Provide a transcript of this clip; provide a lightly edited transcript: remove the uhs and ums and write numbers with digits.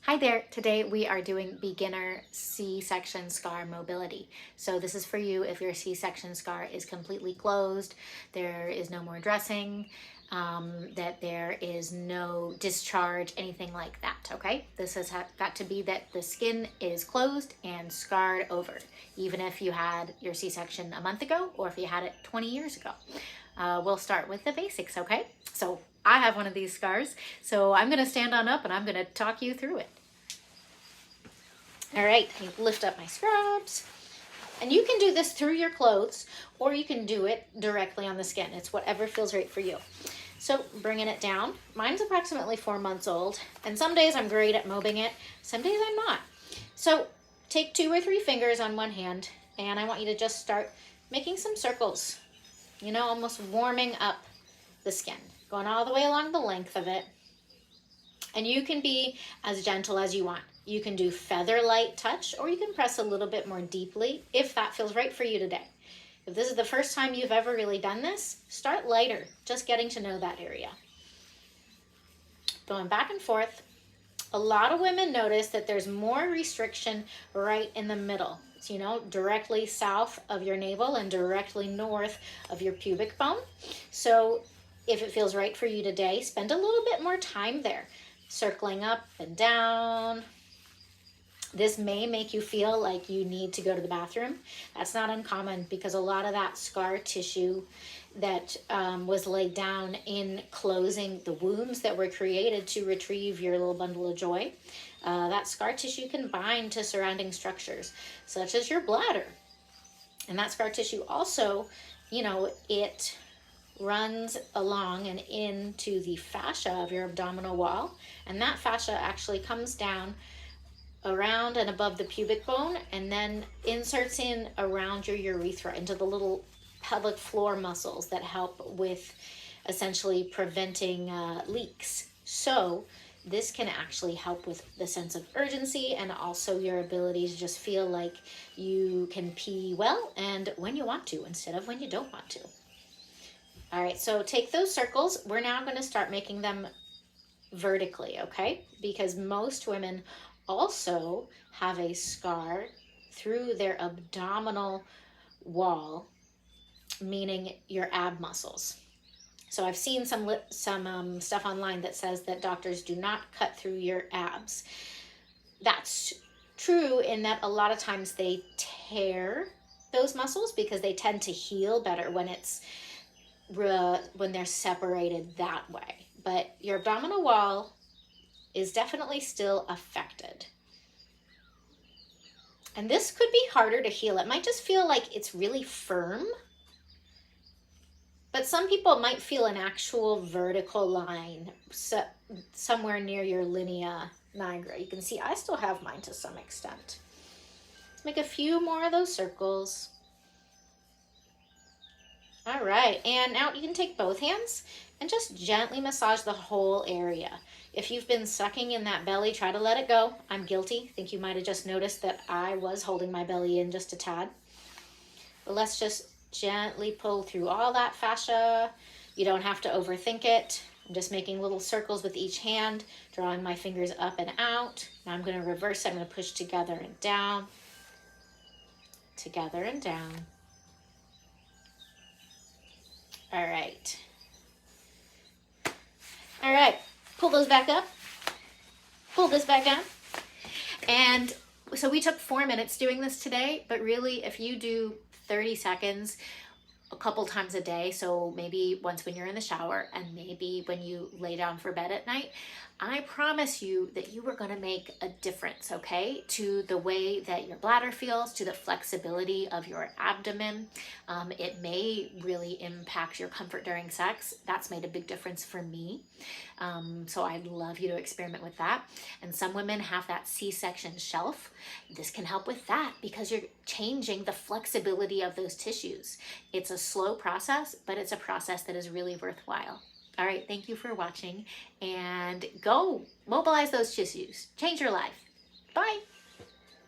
Hi there, today we are doing beginner C-section scar mobility. So this is for you if your C-section scar is completely closed, there is no more dressing, that there is no discharge, anything like that, okay? This has got to be that the skin is closed and scarred over, even if you had your C-section a month ago or if you had it 20 years ago. We'll start with the basics, okay? So I have one of these scars, so I'm gonna stand on up and I'm gonna talk you through it. All right, I lift up my scrubs. And you can do this through your clothes or you can do it directly on the skin. It's whatever feels right for you. So bringing it down. Mine's approximately 4 months old, and some days I'm great at mobbing it, some days I'm not. So take 2 or 3 fingers on one hand, and I want you to just start making some circles, you know, almost warming up the skin, going all the way along the length of it. And you can be as gentle as you want. You can do feather light touch, or you can press a little bit more deeply if that feels right for you today. If this is the first time you've ever really done this, start lighter, just getting to know that area. Going back and forth. A lot of women notice that there's more restriction right in the middle. So, you know, directly south of your navel and directly north of your pubic bone. So if it feels right for you today, spend a little bit more time there, circling up and down. This may make you feel like you need to go to the bathroom. That's not uncommon because a lot of that scar tissue that was laid down in closing the wounds that were created to retrieve your little bundle of joy, that scar tissue can bind to surrounding structures, such as your bladder. And that scar tissue also, you know, it runs along and into the fascia of your abdominal wall. And that fascia actually comes down around and above the pubic bone and then inserts in around your urethra into the little pelvic floor muscles that help with essentially preventing leaks. So this can actually help with the sense of urgency and also your ability to just feel like you can pee well and when you want to instead of when you don't want to. All right, so take those circles. We're now going to start making them vertically, okay? Because most women also have a scar through their abdominal wall, meaning your ab muscles. So I've seen some stuff online that says that doctors do not cut through your abs. That's true in that a lot of times they tear those muscles because they tend to heal better when they're separated that way. But your abdominal wall is definitely still affected. And this could be harder to heal. It might just feel like it's really firm, but some people might feel an actual vertical line somewhere near your linea nigra. You can see I still have mine to some extent. Let's make a few more of those circles. All right, and now you can take both hands and just gently massage the whole area. If you've been sucking in that belly, try to let it go. I'm guilty. I think you might have just noticed that I was holding my belly in just a tad. But let's just gently pull through all that fascia. You don't have to overthink it. I'm just making little circles with each hand, drawing my fingers up and out. Now I'm going to reverse it. I'm going to push together and down, together and down. All right. All right, pull those back up. Pull this back down. And so we took 4 minutes doing this today, but really if you do 30 seconds a couple times a day, so maybe once when you're in the shower and maybe when you lay down for bed at night, I promise you that you are going to make a difference, okay, to the way that your bladder feels, to the flexibility of your abdomen. It may really impact your comfort during sex. That's made a big difference for me. So I'd love you to experiment with that. And some women have that C-section shelf. This can help with that because you're changing the flexibility of those tissues. It's a slow process, but it's a process that is really worthwhile. All right, thank you for watching and go mobilize those tissues. Change your life. Bye.